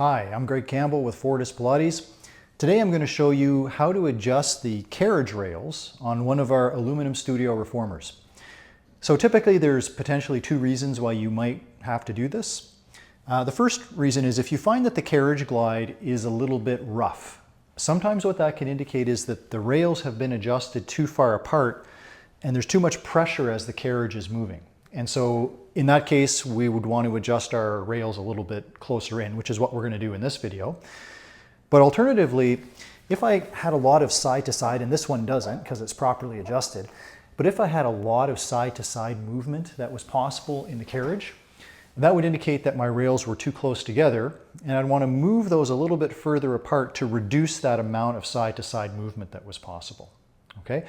Hi, I'm Greg Campbell with Fortus Pilates. Today I'm going to show you how to adjust the carriage rails on one of our aluminum studio reformers. So typically there's potentially two reasons why you might have to do this. The first reason is if you find that the carriage glide is a little bit rough. Sometimes what that can indicate is that the rails have been adjusted too far apart and there's too much pressure as the carriage is moving. And so in that case, we would want to adjust our rails a little bit closer in, which is what we're going to do in this video. But alternatively, if I had a lot of side to side, and this one doesn't because it's properly adjusted, but if I had a lot of side to side movement that was possible in the carriage, that would indicate that my rails were too close together, and I'd want to move those a little bit further apart to reduce that amount of side to side movement that was possible. Okay,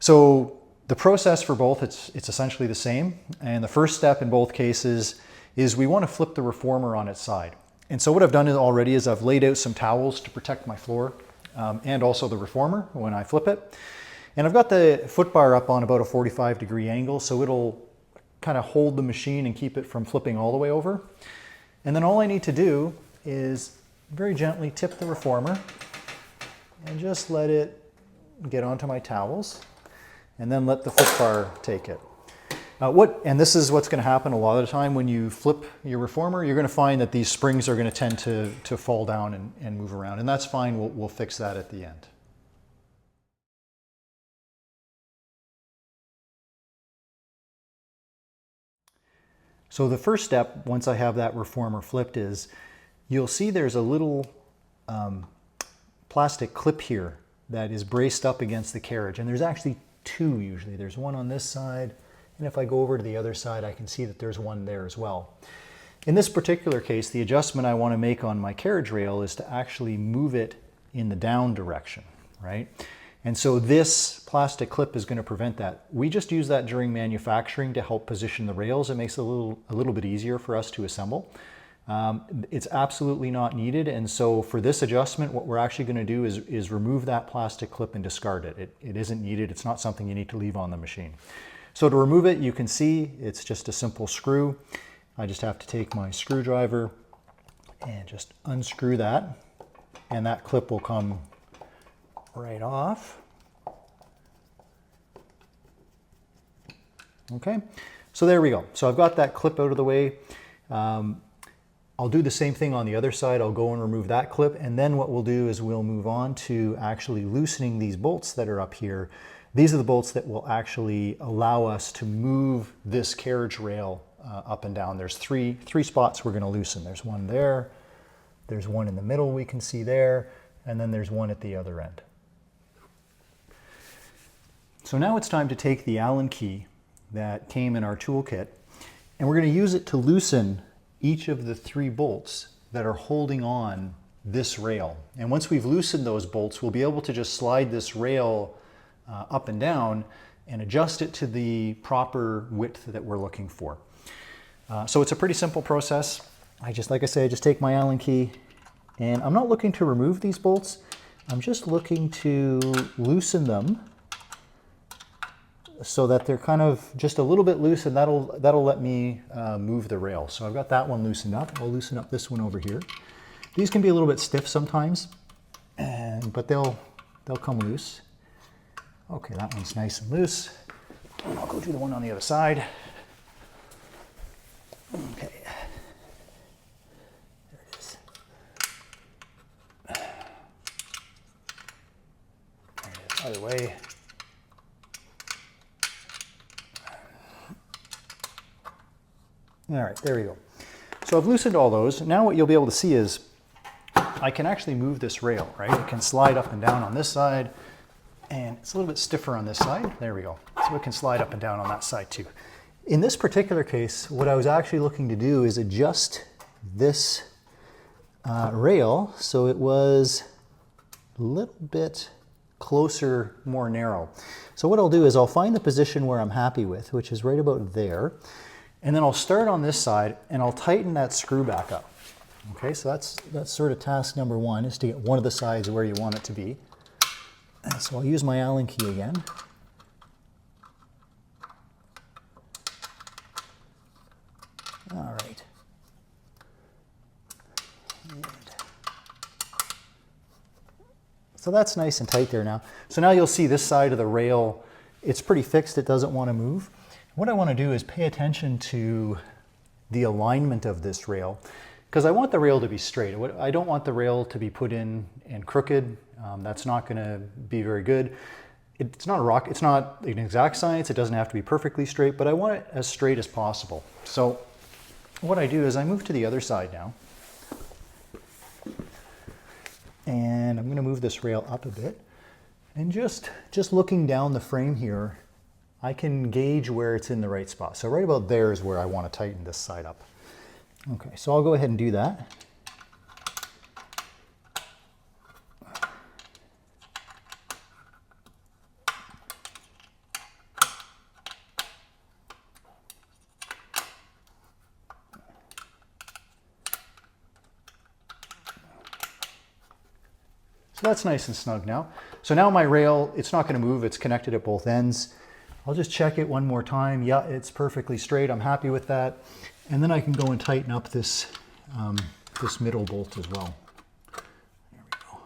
so the process for both, it's essentially the same. And the first step in both cases is we want to flip the reformer on its side. And so what I've done already is I've laid out some towels to protect my floor and also the reformer when I flip it. And I've got the foot bar up on about a 45-degree angle, so it'll kind of hold the machine and keep it from flipping all the way over. And then all I need to do is very gently tip the reformer and just let it get onto my towels, and then let the foot bar take it. And this is what's going to happen a lot of the time when you flip your reformer. You're going to find that these springs are going to tend to fall down and move around, and that's fine. We'll fix that at the end. So the first step, once I have that reformer flipped, is you'll see there's a little plastic clip here that is braced up against the carriage, and there's actually two usually. There's one on this side, and if I go over to the other side, I can see that there's one there as well. In this particular case, the adjustment I want to make on my carriage rail is to actually move it in the down direction, right? And so this plastic clip is going to prevent that. We just use that during manufacturing to help position the rails. It makes it a little bit easier for us to assemble. It's absolutely not needed, and so for this adjustment, what we're actually going to do is remove that plastic clip and discard it. It isn't needed. It's not something you need to leave on the machine. So to remove it, you can see it's just a simple screw. I just have to take my screwdriver and just unscrew that, and that clip will come right off. Okay, so there we go. So I've got that clip out of the way. I'll do the same thing on the other side. I'll go and remove that clip, and then what we'll do is we'll move on to actually loosening these bolts that are up here. These are the bolts that will actually allow us to move this carriage rail up and down. There's three spots we're going to loosen. There's one there, there's one in the middle we can see there, and then there's one at the other end. So now it's time to take the Allen key that came in our toolkit, and we're going to use it to loosen each of the three bolts that are holding on this rail. And once we've loosened those bolts, we'll be able to just slide this rail up and down and adjust it to the proper width that we're looking for. So it's a pretty simple process. Like I say, I just take my Allen key, and I'm not looking to remove these bolts. I'm just looking to loosen them so that they're kind of just a little bit loose, and that'll let me move the rail. So I've got that one loosened up. I'll loosen up this one over here. These can be a little bit stiff sometimes, but they'll come loose. Okay, that one's nice and loose. And I'll go do the one on the other side. Okay. There it is. There it is, other way. All right, there we go. So I've loosened all those. Now what you'll be able to see is I can actually move this rail, right? It can slide up and down on this side, and it's a little bit stiffer on this side. There we go. So it can slide up and down on that side too. In this particular case, what I was actually looking to do is adjust this rail so it was a little bit closer, more narrow. So what I'll do is I'll find the position where I'm happy with, which is right about there. And then I'll start on this side and I'll tighten that screw back up. Okay, so that's sort of task number one, is to get one of the sides where you want it to be. And so I'll use my Allen key again. All right. And So that's nice and tight there now. So now you'll see this side of the rail, it's pretty fixed, it doesn't want to move. What I want to do is pay attention to the alignment of this rail, because I want the rail to be straight. I don't want the rail to be put in and crooked. That's not going to be very good. It's not an exact science. It doesn't have to be perfectly straight, but I want it as straight as possible. So what I do is I move to the other side now. And I'm going to move this rail up a bit. And just looking down the frame here, I can gauge where it's in the right spot. So right about there is where I want to tighten this side up. Okay, so I'll go ahead and do that. So that's nice and snug now. So now my rail, it's not going to move. It's connected at both ends. I'll just check it one more time. Yeah, it's perfectly straight. I'm happy with that. And then I can go and tighten up this, this middle bolt as well. There we go.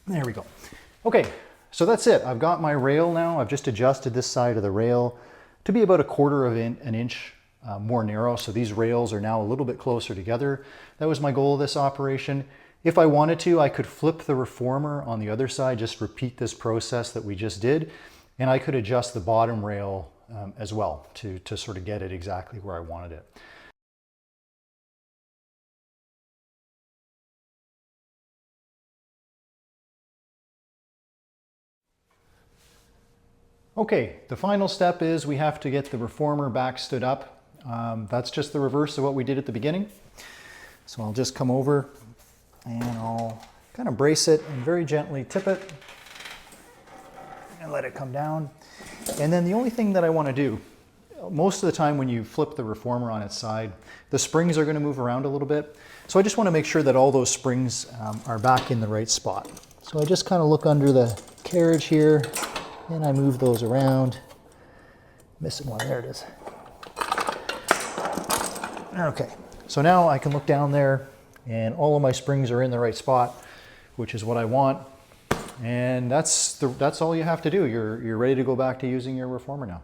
There we go. Okay, so that's it. I've got my rail now. I've just adjusted this side of the rail to be about 1/4 of an inch more narrow. So these rails are now a little bit closer together. That was my goal of this operation. If I wanted to, I could flip the reformer on the other side, just repeat this process that we just did, and I could adjust the bottom rail as well to sort of get it exactly where I wanted it. Okay, the final step is we have to get the reformer back stood up. That's just the reverse of what we did at the beginning. So I'll just come over and I'll kind of brace it and very gently tip it and let it come down. And then the only thing that I want to do, most of the time when you flip the reformer on its side, the springs are going to move around a little bit. So I just want to make sure that all those springs are back in the right spot. So I just kind of look under the carriage here and I move those around. Missing one, there it is. Okay, so now I can look down there and all of my springs are in the right spot, which is what I want. And that's all you have to do. You're ready to go back to using your reformer now.